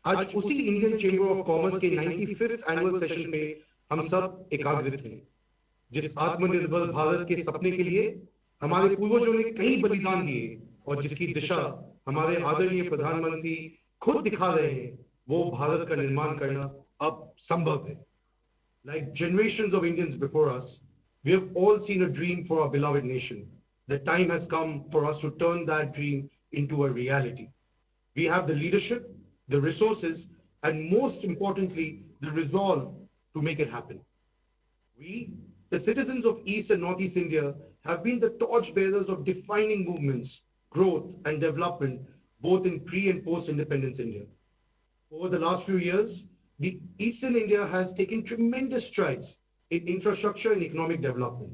आज उसी Indian chamber of commerce के 95th एनुअल सेशन पे हम सब एकाग्रित हैं। जिस आत्मनिर्भर भारत के सपने के लिए हमारे पूर्वजों ने कई बलिदान दिए और जिसकी दिशा हमारे आदरणीय प्रधानमंत्री खुद दिखा रहे हैं, वो भारत का निर्माण करना अब संभव है। Like generations of Indians before us, we have all seen a dream for our beloved nation. The time has come for us to turn that dream into a reality. We have the leadership, the resources, and most importantly, the resolve to make it happen. We, the citizens of East and Northeast India, have been the torchbearers of defining movements, growth, and development both in pre and post independence India. Over the last few years, the Eastern India has taken tremendous strides in infrastructure and economic development.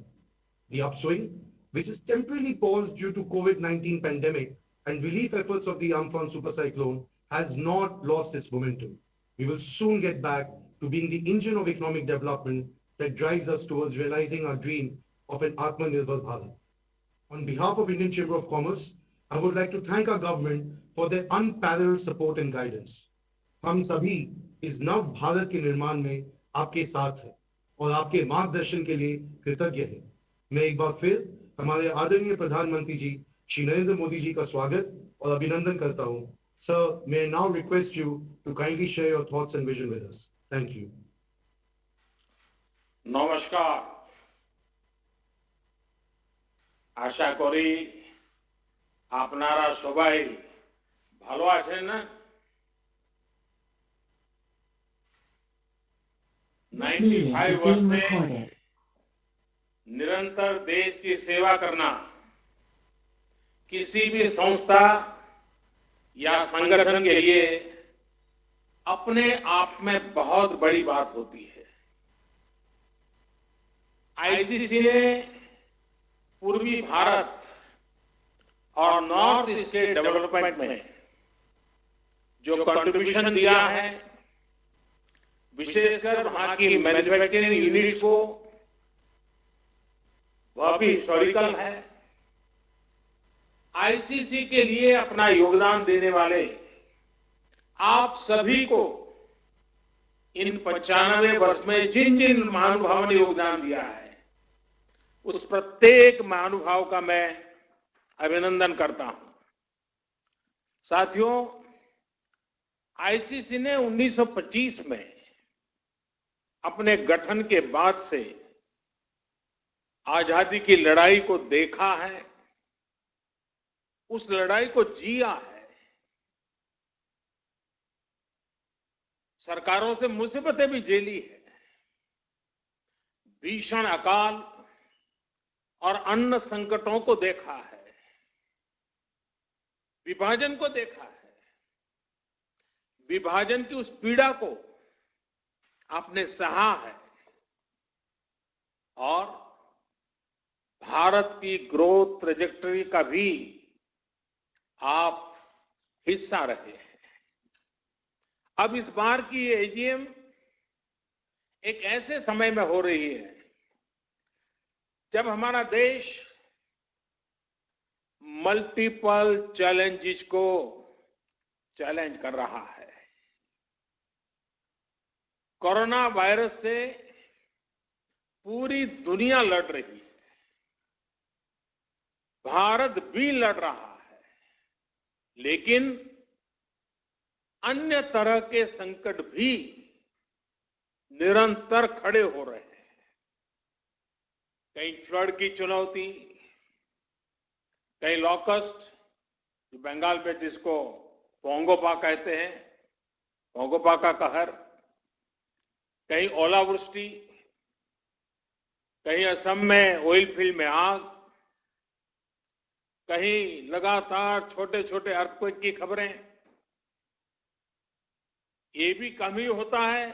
The upswing, which is temporarily paused due to COVID-19 pandemic and relief efforts of the Amphan super cyclone, has not lost its momentum. We will soon get back to being the engine of economic development that drives us towards realizing our dream of an Atmanirbhar Bharat. On behalf of Indian Chamber of Commerce, I would like to thank our government for their unparalleled support and guidance. हम सभी इस नव भारत के निर्माण में आपके साथ हैं और आपके मार्गदर्शन के लिए कृतज्ञ हैं। मैं एक बार फिर हमारे आदरणीय प्रधानमंत्री जी श्री नरेंद्र मोदी जी का स्वागत और अभिनंदन करता हूं। Sir, may I now request you to kindly share your thoughts and vision with us. Thank you. নমস্কার। আশা করি আপনারা সবাই ভালো আছেন না? 95 वर्ष से निरंतर देश की सेवा करना किसी भी संस्था या संगठन के लिए अपने आप में बहुत बड़ी बात होती है। आईसीसी ने पूर्वी भारत और नॉर्थ ईस्ट के डेवलपमेंट में जो कंट्रीब्यूशन दिया है, विशेषकर वहां की मैन्युफैक्चरिंग यूनिट्स को, वह भी हिस्टोरिकल है। आईसीसी के लिए अपना योगदान देने वाले आप सभी को इन 95 वर्ष में जिन जिन महानुभावों ने योगदान दिया है, उस प्रत्येक महानुभाव का मैं अभिनंदन करता हूं। साथियों, आईसीसी ने 1925 में अपने गठन के बाद से आजादी की लड़ाई को देखा है, उस लड़ाई को जिया है। सरकारों से मुसीबतें भी झेली है, भीषण अकाल और अन्न संकटों को देखा है, विभाजन को देखा है। विभाजन की उस पीड़ा को आपने सहा है और भारत की ग्रोथ ट्रेजेक्टरी का भी आप हिस्सा रहे हैं। अब इस बार की एजीएम एक ऐसे समय में हो रही है जब हमारा देश मल्टीपल चैलेंजेस को चैलेंज कर रहा है। कोरोना वायरस से पूरी दुनिया लड़ रही है, भारत भी लड़ रहा है, लेकिन अन्य तरह के संकट भी निरंतर खड़े हो रहे हैं। कहीं फ्लड की चुनौती, कहीं लॉकस्ट, जो बंगाल में जिसको पोंगोपा कहते हैं, पोंगोपा का कहर, कहीं ओलावृष्टि, कहीं असम में ऑयल फील्ड में आग, कहीं लगातार छोटे छोटे अर्थक्वेक की खबरें। ये भी कम ही होता है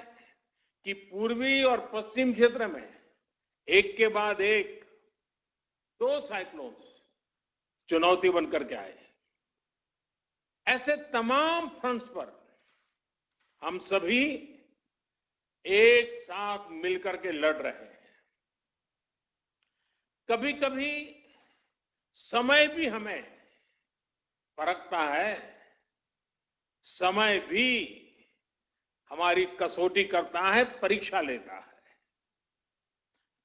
कि पूर्वी और पश्चिम क्षेत्र में एक के बाद एक 2 साइक्लोन्स चुनौती बनकर के आए। ऐसे तमाम फ्रंट्स पर हम सभी एक साथ मिलकर के लड़ रहे हैं। कभी कभी समय भी हमें परखता है, समय भी हमारी कसौटी करता है, परीक्षा लेता है।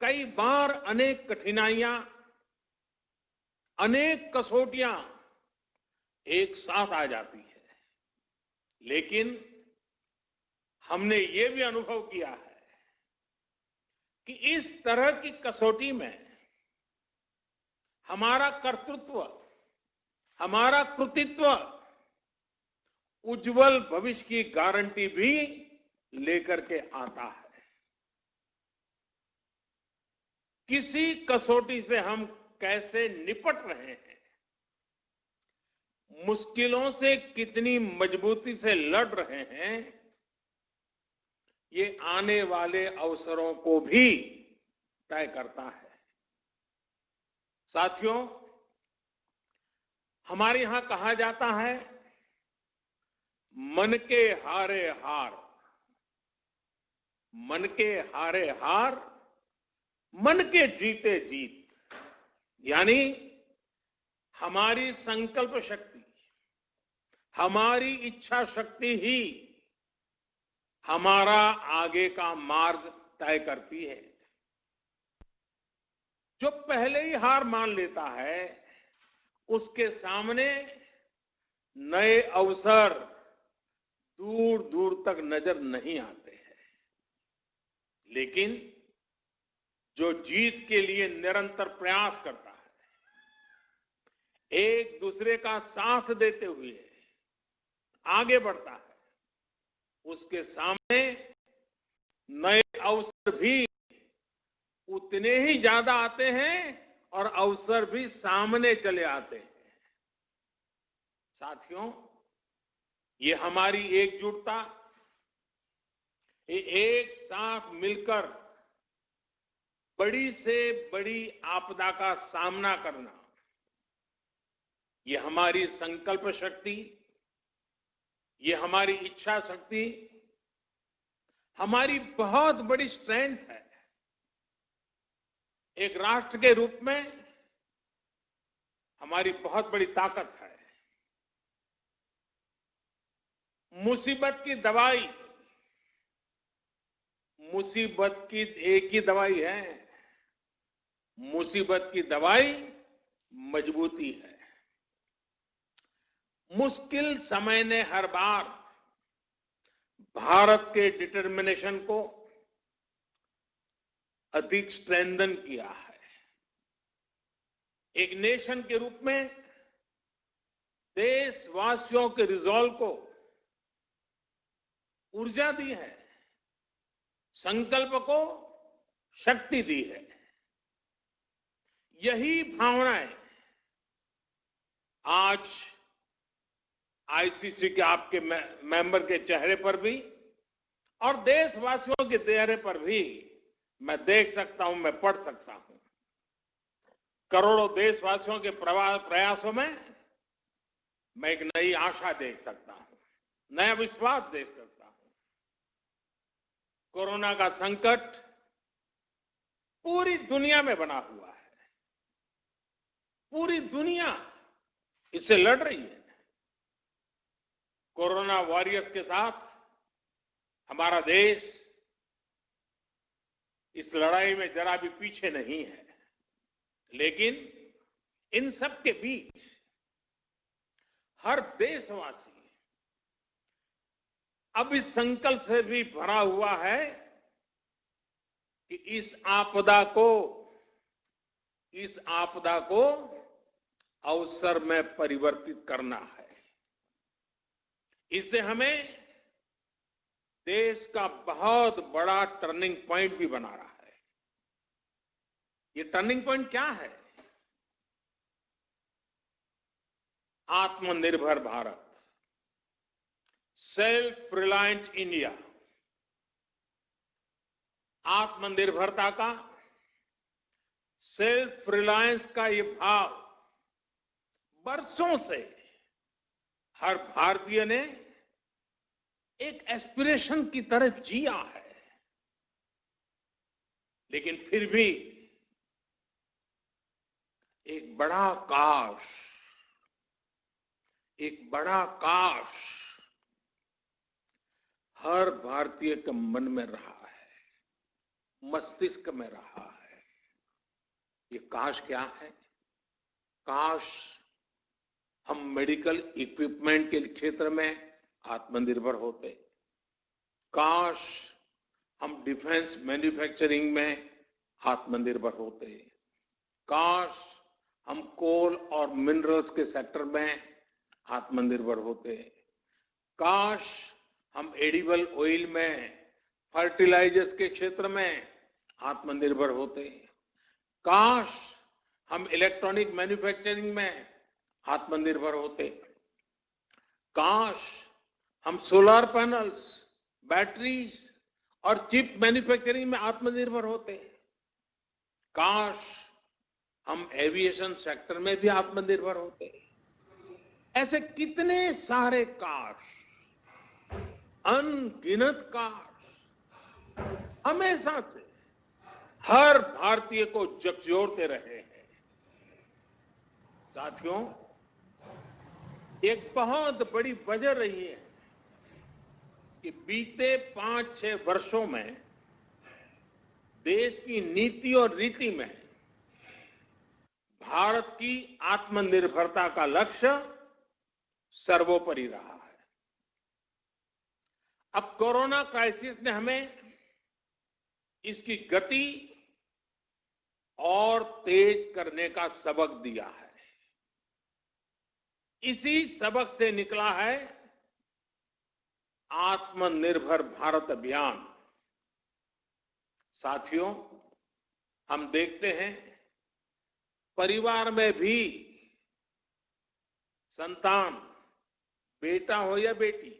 कई बार अनेक कठिनाइयां, अनेक कसौटियां एक साथ आ जाती है, लेकिन हमने ये भी अनुभव किया है कि इस तरह की कसौटी में हमारा कर्तृत्व, हमारा कृतित्व उज्जवल भविष्य की गारंटी भी लेकर के आता है। किसी कसौटी से हम कैसे निपट रहे हैं, मुश्किलों से कितनी मजबूती से लड़ रहे हैं, ये आने वाले अवसरों को भी तय करता है। साथियों, हमारे यहां कहा जाता है, मन के हारे हार, मन के हारे हार, मन के जीते जीत। यानी हमारी संकल्प शक्ति, हमारी इच्छा शक्ति ही हमारा आगे का मार्ग तय करती है। जो पहले ही हार मान लेता है, उसके सामने नए अवसर दूर दूर तक नजर नहीं आते हैं। लेकिन जो जीत के लिए निरंतर प्रयास करता है, एक दूसरे का साथ देते हुए आगे बढ़ता है, उसके सामने नए अवसर भी उतने ही ज्यादा आते हैं और अवसर भी सामने चले आते हैं। साथियों, ये हमारी एकजुटता, ये एक साथ मिलकर बड़ी से बड़ी आपदा का सामना करना, ये हमारी संकल्प शक्ति, ये हमारी इच्छा शक्ति, हमारी बहुत बड़ी स्ट्रेंथ है। एक राष्ट्र के रूप में हमारी बहुत बड़ी ताकत है। मुसीबत की दवाई, मुसीबत की एक ही दवाई है, मुसीबत की दवाई मजबूती है। मुश्किल समय ने हर बार भारत के डिटर्मिनेशन को अधिक स्ट्रेंथन किया है। एक नेशन के रूप में देशवासियों के रिजॉल्व को ऊर्जा दी है, संकल्प को शक्ति दी है। यही भावनाएं आज आईसीसी के आपके मेंबर के चेहरे पर भी और देशवासियों के चेहरे पर भी मैं देख सकता हूं, मैं पढ़ सकता हूं। करोड़ों देशवासियों के प्रयासों में मैं एक नई आशा देख सकता हूं, नया विश्वास देख सकता हूं। कोरोना का संकट पूरी दुनिया में बना हुआ है, पूरी दुनिया इससे लड़ रही है। कोरोना वॉरियर्स के साथ हमारा देश इस लड़ाई में जरा भी पीछे नहीं है। लेकिन इन सब के बीच हर देशवासी अब इस संकल्प से भी भरा हुआ है कि इस आपदा को अवसर में परिवर्तित करना है। इससे हमें देश का बहुत बड़ा टर्निंग पॉइंट भी बना रहा है। ये टर्निंग पॉइंट क्या है? आत्मनिर्भर भारत, सेल्फ रिलायंट इंडिया। आत्मनिर्भरता का, सेल्फ रिलायंस का ये भाव बरसों से हर भारतीय ने एक एस्पिरेशन की तरह जिया है। लेकिन फिर भी एक बड़ा काश हर भारतीय के मन में रहा है, मस्तिष्क में रहा है। ये काश क्या है? काश हम मेडिकल इक्विपमेंट के क्षेत्र में आत्मनिर्भर होते। काश हम डिफेंस मैन्युफैक्चरिंग में आत्मनिर्भर होते। काश हम कोल और मिनरल्स के सेक्टर में आत्मनिर्भर होते। काश हम एडिबल ऑयल में, फर्टिलाइजर्स के क्षेत्र में आत्मनिर्भर होते। काश हम इलेक्ट्रॉनिक मैन्युफैक्चरिंग में आत्मनिर्भर होते। काश हम सोलर पैनल्स, बैटरीज और चिप मैन्युफैक्चरिंग में आत्मनिर्भर होते। काश हम एविएशन सेक्टर में भी आत्मनिर्भर होते। ऐसे कितने सारे काश, अनगिनत काश हमेशा से हर भारतीय को झकझोरते रहे हैं। साथियों, एक बहुत बड़ी वजह रही है कि बीते 5-6 वर्षों में देश की नीति और रीति में भारत की आत्मनिर्भरता का लक्ष्य सर्वोपरि रहा है। अब कोरोना क्राइसिस ने हमें इसकी गति और तेज करने का सबक दिया है। इसी सबक से निकला है आत्मनिर्भर भारत अभियान। साथियों, हम देखते हैं परिवार में भी संतान, बेटा हो या बेटी,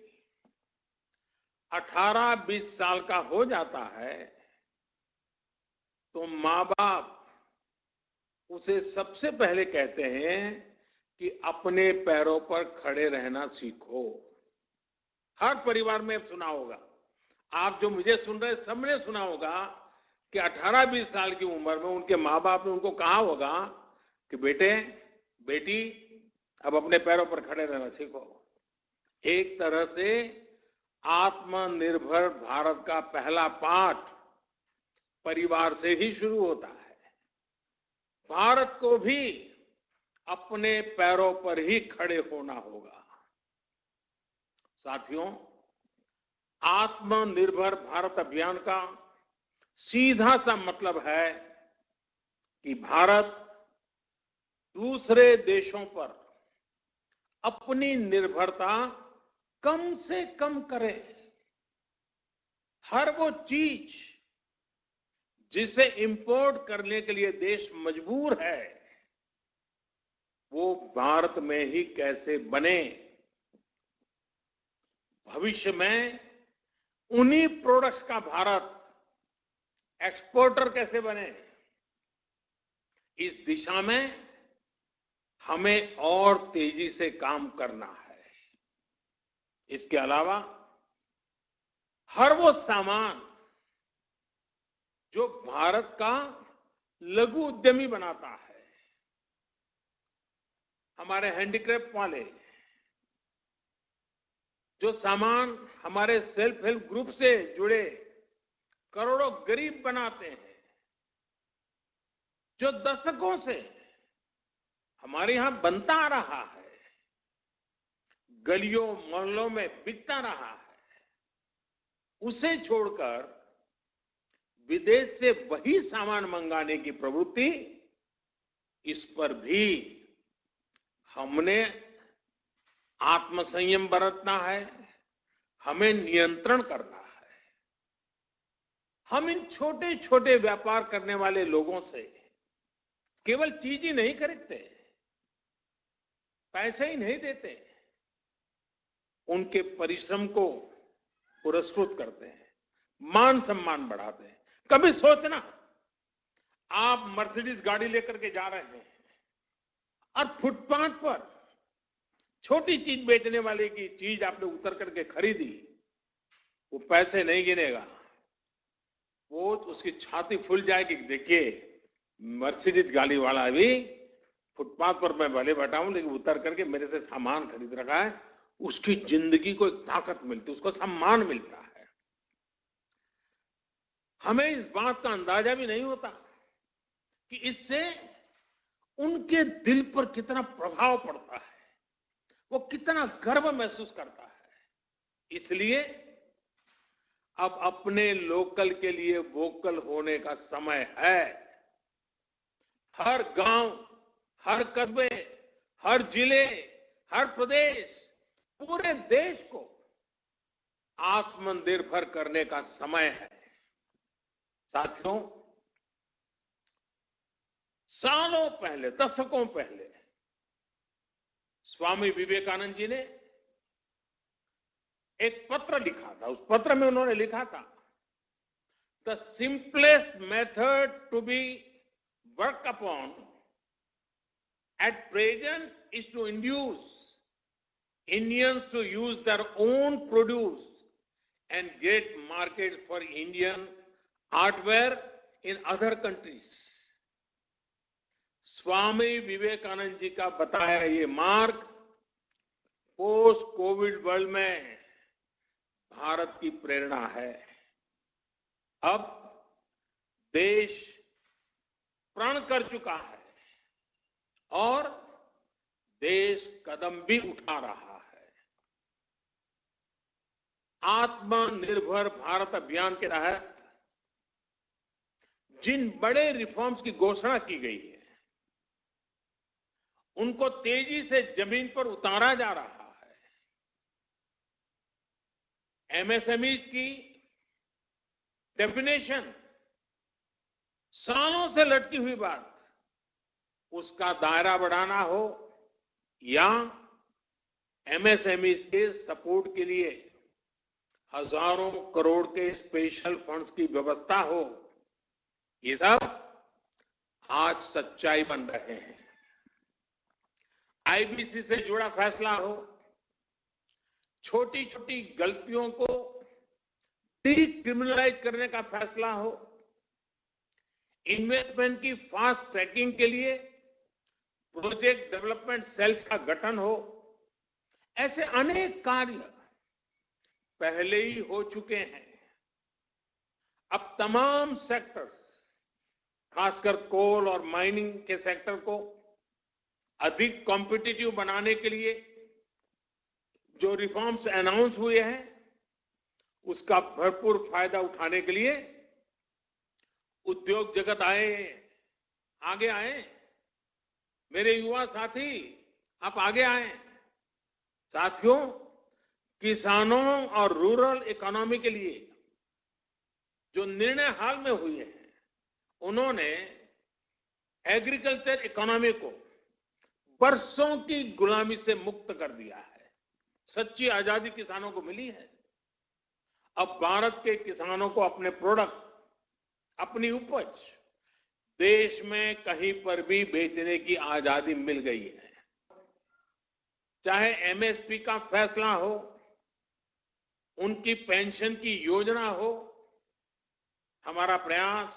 18-20 साल का हो जाता है तो मां बाप उसे सबसे पहले कहते हैं कि अपने पैरों पर खड़े रहना सीखो। हर परिवार में सुना होगा, आप जो मुझे सुन रहे सबने सुना होगा कि 18-20 साल की उम्र में उनके मां बाप ने उनको कहा होगा कि बेटे, बेटी, अब अपने पैरों पर खड़े रहना सीखो। एक तरह से आत्मनिर्भर भारत का पहला पाठ परिवार से ही शुरू होता है। भारत को भी अपने पैरों पर ही खड़े होना होगा। साथियों, आत्मनिर्भर भारत अभियान का सीधा सा मतलब है कि भारत दूसरे देशों पर अपनी निर्भरता कम से कम करे। हर वो चीज जिसे इंपोर्ट करने के लिए देश मजबूर है, वो भारत में ही कैसे बने। भविष्य में उन्हीं प्रोडक्ट्स का भारत एक्सपोर्टर कैसे बने, इस दिशा में हमें और तेजी से काम करना है। इसके अलावा हर वो सामान जो भारत का लघु उद्यमी बनाता है, हमारे हैंडीक्राफ्ट वाले जो सामान हमारे सेल्फ हेल्प ग्रुप से जुड़े करोड़ों गरीब बनाते हैं, जो दशकों से हमारे यहां बनता आ रहा है, गलियों मोहल्लों में बिकता रहा है, उसे छोड़कर विदेश से वही सामान मंगाने की प्रवृत्ति, इस पर भी हमने आत्मसंयम बरतना है, हमें नियंत्रण करना है। हम इन छोटे छोटे व्यापार करने वाले लोगों से केवल चीज ही नहीं खरीदते, पैसे ही नहीं देते, उनके परिश्रम को पुरस्कृत करते हैं, मान सम्मान बढ़ाते हैं। कभी सोचना, आप मर्सिडीज गाड़ी लेकर के जा रहे हैं और फुटपाथ पर छोटी चीज बेचने वाले की चीज आपने उतर करके खरीदी, वो पैसे नहीं गिनेगा, वो उसकी छाती फूल जाएगी। देखिए, मर्सिडीज गाड़ी वाला भी फुटपाथ पर मैं भले बैठा हूं, लेकिन उतर करके मेरे से सामान खरीद रखा है, उसकी जिंदगी को एक ताकत मिलती है, उसको सम्मान मिलता है। हमें इस बात का अंदाजा भी नहीं होता कि इससे उनके दिल पर कितना प्रभाव पड़ता है, वो कितना गर्व महसूस करता है। इसलिए अब अपने लोकल के लिए वोकल होने का समय है। हर गांव, हर कस्बे, हर जिले, हर प्रदेश, पूरे देश को आत्मनिर्भर करने का समय है। साथियों, सालों पहले, दशकों पहले स्वामी विवेकानंद जी ने एक पत्र लिखा था। उस पत्र में उन्होंने लिखा था, the simplest method to be work upon at present is to induce Indians to use their own produce and get markets for Indian artware in other countries. Swami Vivekananda ji का बताया ये मार्ग पोस्ट कोविड वर्ल्ड में भारत की प्रेरणा है। अब देश प्रण कर चुका है और देश कदम भी उठा रहा है। आत्मनिर्भर भारत अभियान के तहत जिन बड़े रिफॉर्म्स की घोषणा की गई है, उनको तेजी से जमीन पर उतारा जा रहा है। एमएसएमईज की डेफिनेशन सालों से लटकी हुई बात, उसका दायरा बढ़ाना हो या एमएसएमई के सपोर्ट के लिए हजारों करोड़ के स्पेशल फंड्स की व्यवस्था हो, ये सब आज सच्चाई बन रहे हैं। आईबीसी से जुड़ा फैसला हो, छोटी छोटी गलतियों को डीक्रिमिनलाइज करने का फैसला हो, इन्वेस्टमेंट की फास्ट ट्रैकिंग के लिए प्रोजेक्ट डेवलपमेंट सेल्स का गठन हो, ऐसे अनेक कार्य पहले ही हो चुके हैं। अब तमाम सेक्टर्स, खासकर कोल और माइनिंग के सेक्टर को अधिक कॉम्पिटिटिव बनाने के लिए जो रिफॉर्म्स अनाउंस हुए हैं, उसका भरपूर फायदा उठाने के लिए उद्योग जगत आगे आए। मेरे युवा साथी, आप आगे आए। साथियों, किसानों और रूरल इकोनॉमी के लिए जो निर्णय हाल में हुए हैं, उन्होंने एग्रीकल्चर इकोनॉमी को बरसों की गुलामी से मुक्त कर दिया है। सच्ची आजादी किसानों को मिली है। अब भारत के किसानों को अपने प्रोडक्ट, अपनी उपज देश में कहीं पर भी बेचने की आजादी मिल गई है। चाहे एमएसपी का फैसला हो, उनकी पेंशन की योजना हो, हमारा प्रयास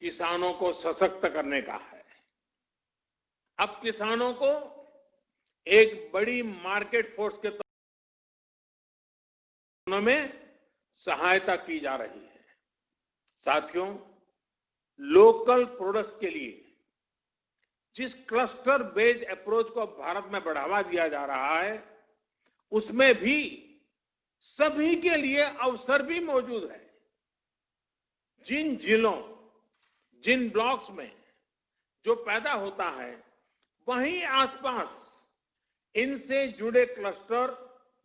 किसानों को सशक्त करने का है। अब किसानों को एक बड़ी मार्केट फोर्स के तौर में सहायता की जा रही है। साथियों, लोकल प्रोडक्ट्स के लिए जिस क्लस्टर बेस्ड अप्रोच को भारत में बढ़ावा दिया जा रहा है, उसमें भी सभी के लिए अवसर भी मौजूद है। जिन जिलों, जिन ब्लॉक्स में जो पैदा होता है, वहीं आसपास इनसे जुड़े क्लस्टर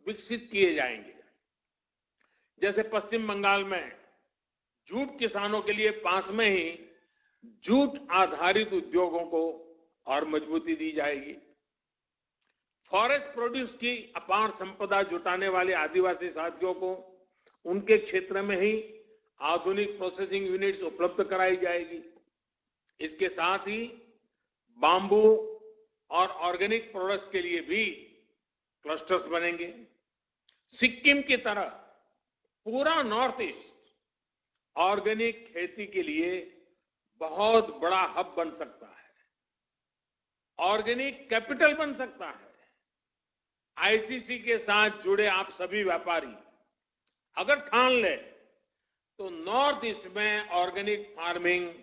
विकसित किए जाएंगे। जैसे पश्चिम बंगाल में जूट किसानों के लिए पास में ही जूट आधारित उद्योगों को और मजबूती दी जाएगी। फॉरेस्ट प्रोड्यूस की अपार संपदा जुटाने वाले आदिवासी साथियों को उनके क्षेत्र में ही आधुनिक प्रोसेसिंग यूनिट्स उपलब्ध कराई जाएगी। इसके साथ ही बांबू और ऑर्गेनिक प्रोडक्ट्स के लिए भी क्लस्टर्स बनेंगे। सिक्किम की तरह पूरा नॉर्थ ईस्ट ऑर्गेनिक खेती के लिए बहुत बड़ा हब बन सकता है, ऑर्गेनिक कैपिटल बन सकता है। आईसीसी के साथ जुड़े आप सभी व्यापारी अगर ठान लें तो नॉर्थ ईस्ट में ऑर्गेनिक फार्मिंग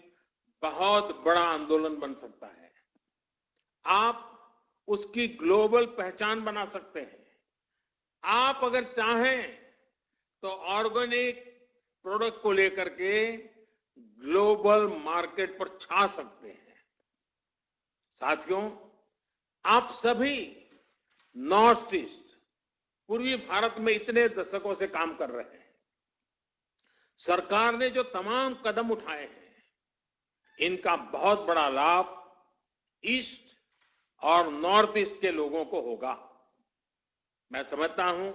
बहुत बड़ा आंदोलन बन सकता है। आप उसकी ग्लोबल पहचान बना सकते हैं। आप अगर चाहें तो ऑर्गेनिक प्रोडक्ट को लेकर के ग्लोबल मार्केट पर छा सकते हैं। साथियों, आप सभी नॉर्थ ईस्ट, पूर्वी भारत में इतने दशकों से काम कर रहे हैं। सरकार ने जो तमाम कदम उठाए हैं, इनका बहुत बड़ा लाभ ईस्ट और नॉर्थ ईस्ट के लोगों को होगा। मैं समझता हूं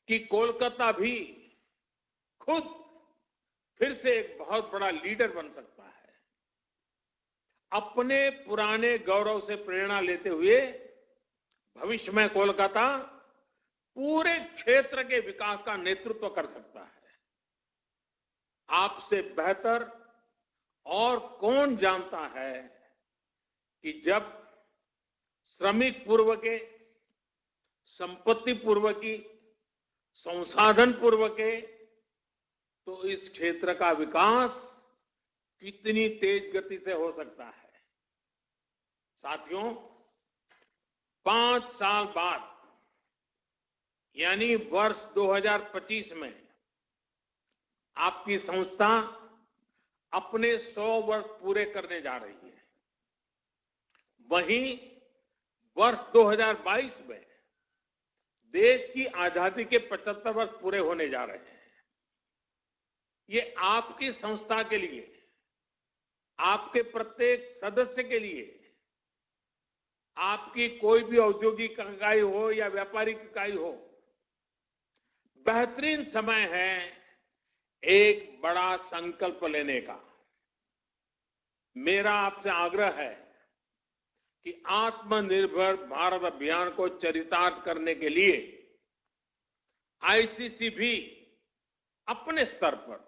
कि कोलकाता भी खुद फिर से एक बहुत बड़ा लीडर बन सकता है। अपने पुराने गौरव से प्रेरणा लेते हुए भविष्य में कोलकाता पूरे क्षेत्र के विकास का नेतृत्व कर सकता है। आपसे बेहतर और कौन जानता है कि जब श्रमिक पूर्व के, संपत्ति पूर्व की, संसाधन पूर्व के, तो इस क्षेत्र का विकास कितनी तेज गति से हो सकता है। साथियों, 5 साल बाद यानी वर्ष 2025 में आपकी संस्था अपने 100 वर्ष पूरे करने जा रही है। वहीं वर्ष 2022 में देश की आजादी के 75 वर्ष पूरे होने जा रहे हैं। ये आपकी संस्था के लिए, आपके प्रत्येक सदस्य के लिए, आपकी कोई भी औद्योगिक इकाई हो या व्यापारिक इकाई हो, बेहतरीन समय है एक बड़ा संकल्प लेने का। मेरा आपसे आग्रह है कि आत्मनिर्भर भारत अभियान को चरितार्थ करने के लिए आईसीसी भी अपने स्तर पर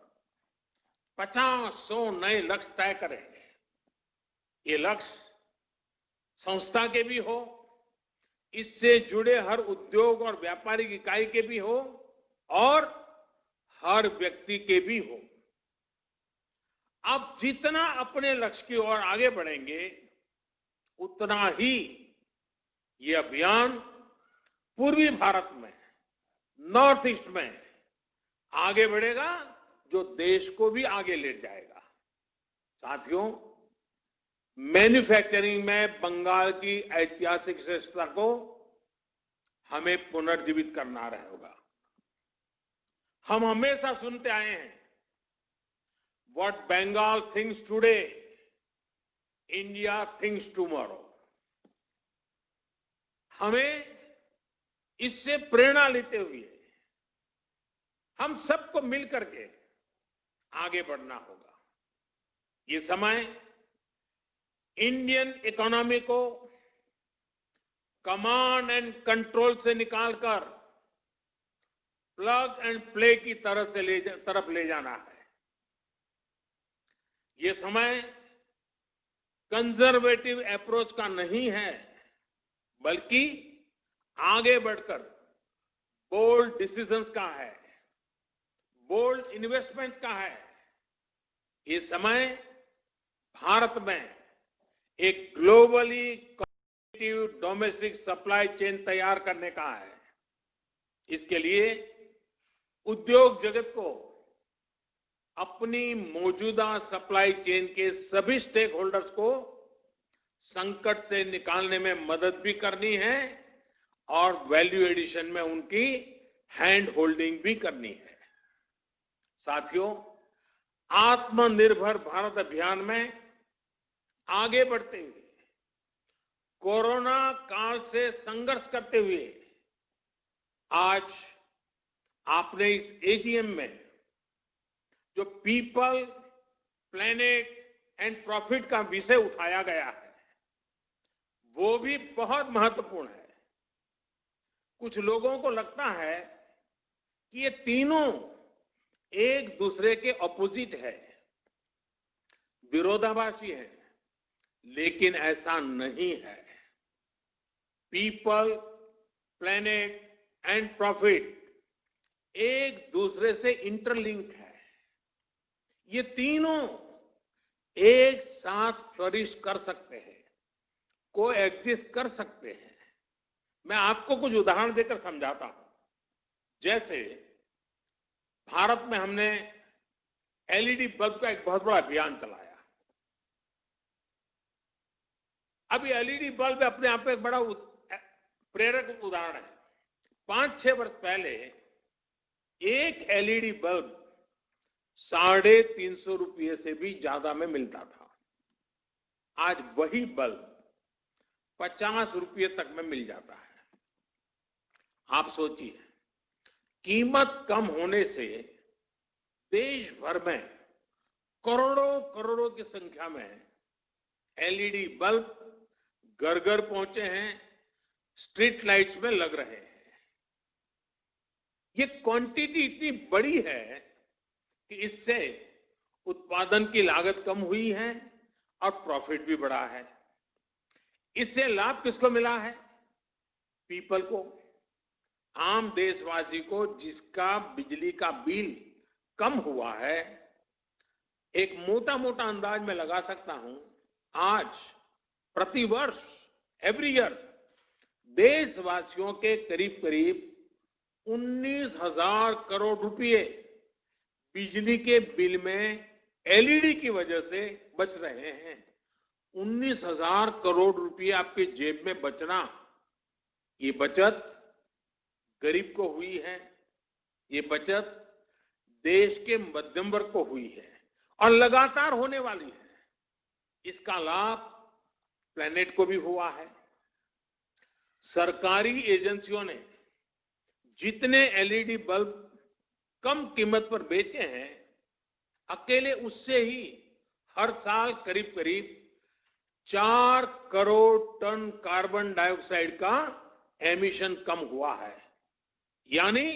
50-100 नए लक्ष्य तय करेंगे। ये लक्ष्य संस्था के भी हो, इससे जुड़े हर उद्योग और व्यापारिक इकाई के भी हो और हर व्यक्ति के भी हो। आप जितना अपने लक्ष्य की ओर आगे बढ़ेंगे, उतना ही ये अभियान पूर्वी भारत में, नॉर्थ ईस्ट में आगे बढ़ेगा, जो देश को भी आगे ले जाएगा। साथियों, मैन्युफैक्चरिंग में बंगाल की ऐतिहासिक श्रेष्ठता को हमें पुनर्जीवित करना होगा। हम हमेशा सुनते आए हैं, what Bengal thinks today, India thinks tomorrow. हमें इससे प्रेरणा लेते हुए हम सबको मिलकर के आगे बढ़ना होगा। ये समय इंडियन इकोनॉमी को कमांड एंड कंट्रोल से निकालकर प्लग एंड प्ले की तरफ ले जाना है। ये समय कंजर्वेटिव अप्रोच का नहीं है, बल्कि आगे बढ़कर बोल्ड डिसीजंस का है, बोल्ड इन्वेस्टमेंट्स का है। ये समय भारत में एक globally competitive domestic supply chain तैयार करने का है। इसके लिए उद्योग जगत को अपनी मौजूदा सप्लाई चेन के सभी स्टेक होल्डर्स को संकट से निकालने में मदद भी करनी है और वैल्यू एडिशन में उनकी हैंड होल्डिंग भी करनी है। साथियों, आत्मनिर्भर भारत अभियान में आगे बढ़ते हुए, कोरोना काल से संघर्ष करते हुए, आज आपने इस एजीएम में जो पीपल, प्लेनेट एंड प्रॉफिट का विषय उठाया गया है, वो भी बहुत महत्वपूर्ण है। कुछ लोगों को लगता है कि ये तीनों एक दूसरे के ऑपोजिट है, विरोधाभासी है, लेकिन ऐसा नहीं है। पीपल, प्लेनेट एंड प्रॉफिट एक दूसरे से इंटरलिंक्ड है। ये तीनों एक साथ फ्लरिश कर सकते हैं, को एग्जिस्ट कर सकते हैं। मैं आपको कुछ उदाहरण देकर समझाता हूं। जैसे भारत में हमने एलईडी बल्ब का एक बहुत बड़ा अभियान चलाया। अब ये एलईडी बल्ब अपने आप में एक बड़ा प्रेरक उदाहरण है। 5-6 वर्ष पहले एक एलईडी बल्ब 350 रुपये से भी ज्यादा में मिलता था। आज वही बल्ब 50 रुपये तक में मिल जाता है। आप सोचिए, कीमत कम होने से देश भर में करोड़ों करोड़ों की संख्या में एलईडी बल्ब घर घर पहुंचे हैं, स्ट्रीट लाइट्स में लग रहे हैं। ये क्वांटिटी इतनी बड़ी है कि इससे उत्पादन की लागत कम हुई है और प्रॉफिट भी बढ़ा है। इससे लाभ किसको मिला है? पीपल को, आम देशवासी को, जिसका बिजली का बिल कम हुआ है। एक मोटा मोटा अंदाज में लगा सकता हूं, आज प्रतिवर्ष एवरी ईयर देशवासियों के करीब करीब 19,000 करोड़ रुपए बिजली के बिल में एलईडी की वजह से बच रहे हैं। 19,000 करोड़ रुपए आपके जेब में बचना, ये बचत गरीब को हुई है, ये बचत देश के मध्यम वर्ग को हुई है और लगातार होने वाली है। इसका लाभ प्लेनेट को भी हुआ है। सरकारी एजेंसियों ने जितने एलईडी बल्ब कम कीमत पर बेचे हैं, अकेले उससे ही हर साल करीब करीब 4 करोड़ टन कार्बन डाइऑक्साइड का एमिशन कम हुआ है। यानी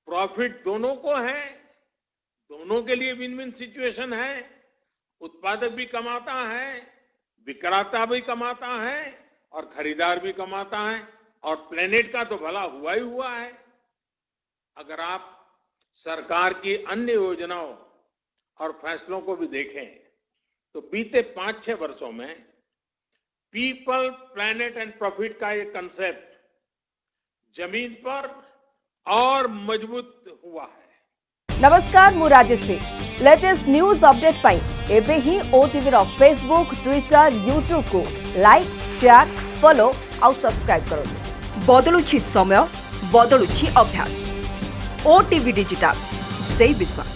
प्रॉफिट दोनों को है, दोनों के लिए विन विन सिचुएशन है। उत्पादक भी कमाता है, विक्रेता भी कमाता है और खरीदार भी कमाता है, और प्लेनेट का तो भला हुआ ही हुआ है। अगर आप सरकार की अन्य योजनाओं और फैसलों को भी देखें तो बीते 5-6 वर्षों में पीपल, प्लेनेट एंड प्रॉफिट का ये कंसेप्ट जमीन पर और मजबूत हुआ है। नमस्कार, मु राजश्री। लेटेस्ट न्यूज अपडेट पाई एबे ही ओटीवी रो फेसबुक, ट्विटर, यूट्यूब को लाइक, शेयर, फॉलो और सब्सक्राइब करो। बदलुछि समय, बदलुछि अभ्यास। ओटीवी डिजिटल, से विश्वास।